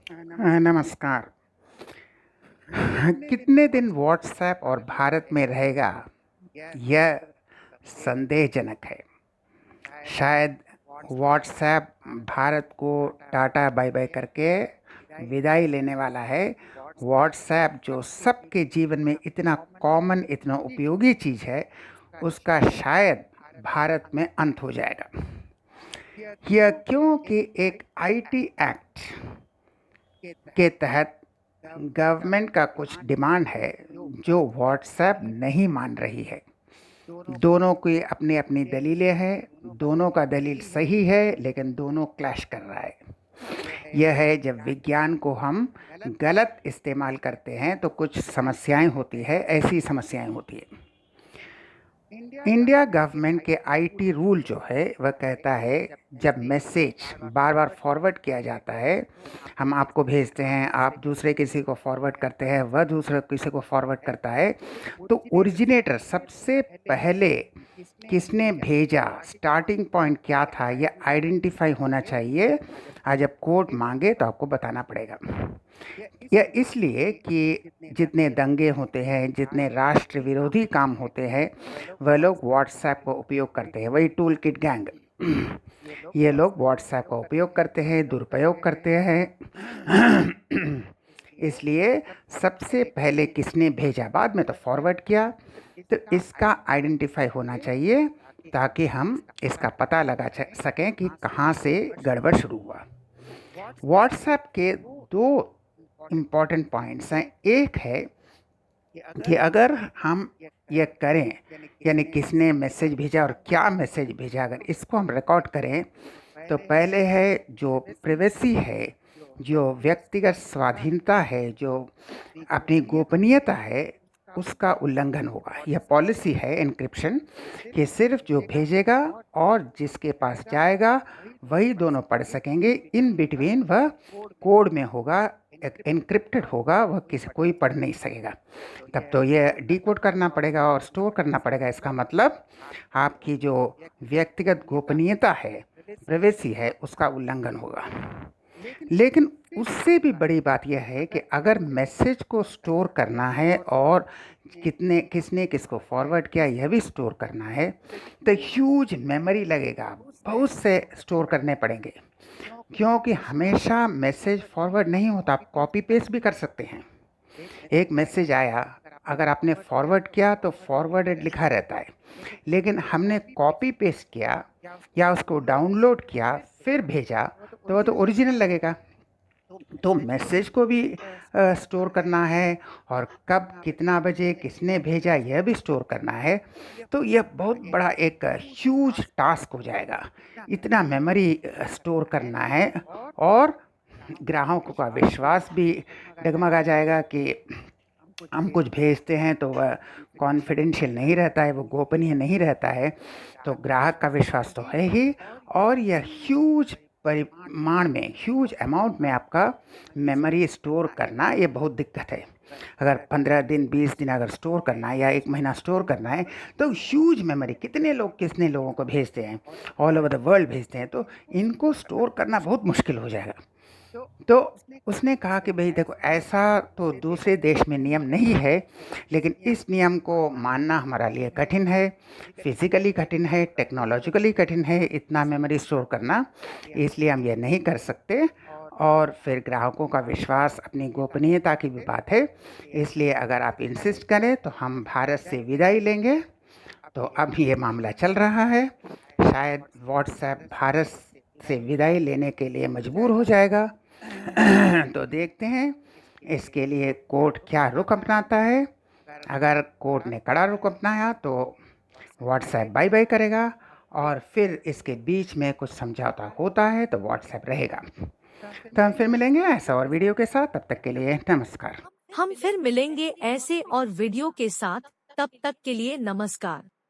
नमस्कार। कितने दिन व्हाट्सएप और भारत में रहेगा, यह संदेहजनक है। शायद व्हाट्सएप भारत को टाटा बाय बाय करके विदाई लेने वाला है। व्हाट्सएप जो सबके जीवन में इतना कॉमन, इतना उपयोगी चीज़ है, उसका शायद भारत में अंत हो जाएगा। यह क्योंकि एक आईटी एक्ट के तहत गवर्नमेंट का कुछ डिमांड है जो व्हाट्सएप नहीं मान रही है। दोनों की अपनी अपनी दलीलें हैं, दोनों का दलील सही है, लेकिन दोनों क्लैश कर रहा है। यह है जब विज्ञान को हम गलत इस्तेमाल करते हैं तो कुछ समस्याएं होती है, ऐसी समस्याएं होती है। इंडिया गवर्नमेंट के आईटी रूल जो है वह कहता है जब मैसेज बार बार फॉरवर्ड किया जाता है, हम आपको भेजते हैं, आप दूसरे किसी को फॉरवर्ड करते हैं, वह दूसरे किसी को फॉरवर्ड करता है, तो ओरिजिनेटर सबसे पहले किसने भेजा, स्टार्टिंग पॉइंट क्या था, यह आइडेंटिफाई होना चाहिए। आज जब कोर्ट मांगे तो आपको बताना पड़ेगा। यह इसलिए कि जितने दंगे होते हैं, जितने राष्ट्र विरोधी काम होते हैं, वह लोग व्हाट्सएप का उपयोग करते हैं। वही टूल किट गैंग, ये लोग व्हाट्सएप का उपयोग करते हैं, दुरुपयोग करते हैं। इसलिए सबसे पहले किसने भेजा, बाद में तो फॉरवर्ड किया, तो इसका आइडेंटिफाई होना चाहिए ताकि हम इसका पता लगा सकें कि कहाँ से गड़बड़ शुरू हुआ। व्हाट्सएप के दो इम्पॉर्टेंट पॉइंट्स हैं। एक है कि अगर हम ये करें, यानी किसने मैसेज भेजा और क्या मैसेज भेजा, अगर इसको हम रिकॉर्ड करें तो पहले है जो प्राइवेसी है, जो व्यक्तिगत स्वाधीनता है, जो अपनी गोपनीयता है, उसका उल्लंघन होगा। यह पॉलिसी है एन्क्रिप्शन कि सिर्फ जो भेजेगा और जिसके पास जाएगा वही दोनों पढ़ सकेंगे। इन बिटवीन वह कोड में होगा, एन्क्रिप्टेड होगा, वह कोई पढ़ नहीं सकेगा। तब तो ये डिकोड करना पड़ेगा और स्टोर करना पड़ेगा। इसका मतलब आपकी जो व्यक्तिगत गोपनीयता है, प्राइवेसी है, उसका उल्लंघन होगा। लेकिन उससे भी बड़ी बात यह है कि अगर मैसेज को स्टोर करना है और किसने किसको फॉरवर्ड किया यह भी स्टोर करना है, तो ह्यूज मेमोरी लगेगा, बहुत से स्टोर करने पड़ेंगे। क्योंकि हमेशा मैसेज फॉरवर्ड नहीं होता, आप कॉपी पेस्ट भी कर सकते हैं। एक मैसेज आया, अगर आपने फॉरवर्ड किया तो फॉरवर्डेड लिखा रहता है, लेकिन हमने कॉपी पेस्ट किया या उसको डाउनलोड किया फिर भेजा तो वह तो ओरिजिनल लगेगा। तो मैसेज को भी स्टोर करना है और कब कितना बजे किसने भेजा यह भी स्टोर करना है। तो यह बहुत बड़ा एक ह्यूज टास्क हो जाएगा। इतना मेमोरी स्टोर करना है और ग्राहकों का विश्वास भी डगमगा जाएगा कि हम कुछ भेजते हैं तो वह कॉन्फिडेंशियल नहीं रहता है, वो गोपनीय नहीं रहता है, तो ग्राहक का विश्वास तो है ही, और यह ह्यूज परिमाण में, ह्यूज अमाउंट में आपका मेमोरी स्टोर करना ये बहुत दिक्कत है। अगर 15 दिन 20 दिन अगर स्टोर करना है या 1 महीना स्टोर करना है तो ह्यूज मेमोरी, कितने लोगों को भेजते हैं, ऑल ओवर द वर्ल्ड भेजते हैं, तो इनको स्टोर करना बहुत मुश्किल हो जाएगा। तो उसने कहा कि भाई देखो, ऐसा तो दूसरे देश में नियम नहीं है, लेकिन इस नियम को मानना हमारे लिए कठिन है, फिज़िकली कठिन है, टेक्नोलॉजिकली कठिन है, इतना मेमोरी स्टोर करना, इसलिए हम ये नहीं कर सकते। और फिर ग्राहकों का विश्वास, अपनी गोपनीयता की भी बात है, इसलिए अगर आप इंसिस्ट करें तो हम भारत से विदाई लेंगे। तो अब ये मामला चल रहा है, शायद व्हाट्सएप भारत से विदाई लेने के लिए मजबूर हो जाएगा। तो देखते हैं इसके लिए कोर्ट क्या रुख अपनाता है। अगर कोर्ट ने कड़ा रुख अपनाया तो व्हाट्सएप बाय बाय करेगा, और फिर इसके बीच में कुछ समझौता होता है तो व्हाट्सएप रहेगा। तो हम फिर मिलेंगे ऐसा और वीडियो के साथ, तब तक के लिए नमस्कार। हम फिर मिलेंगे ऐसे और वीडियो के साथ, तब तक के लिए नमस्कार।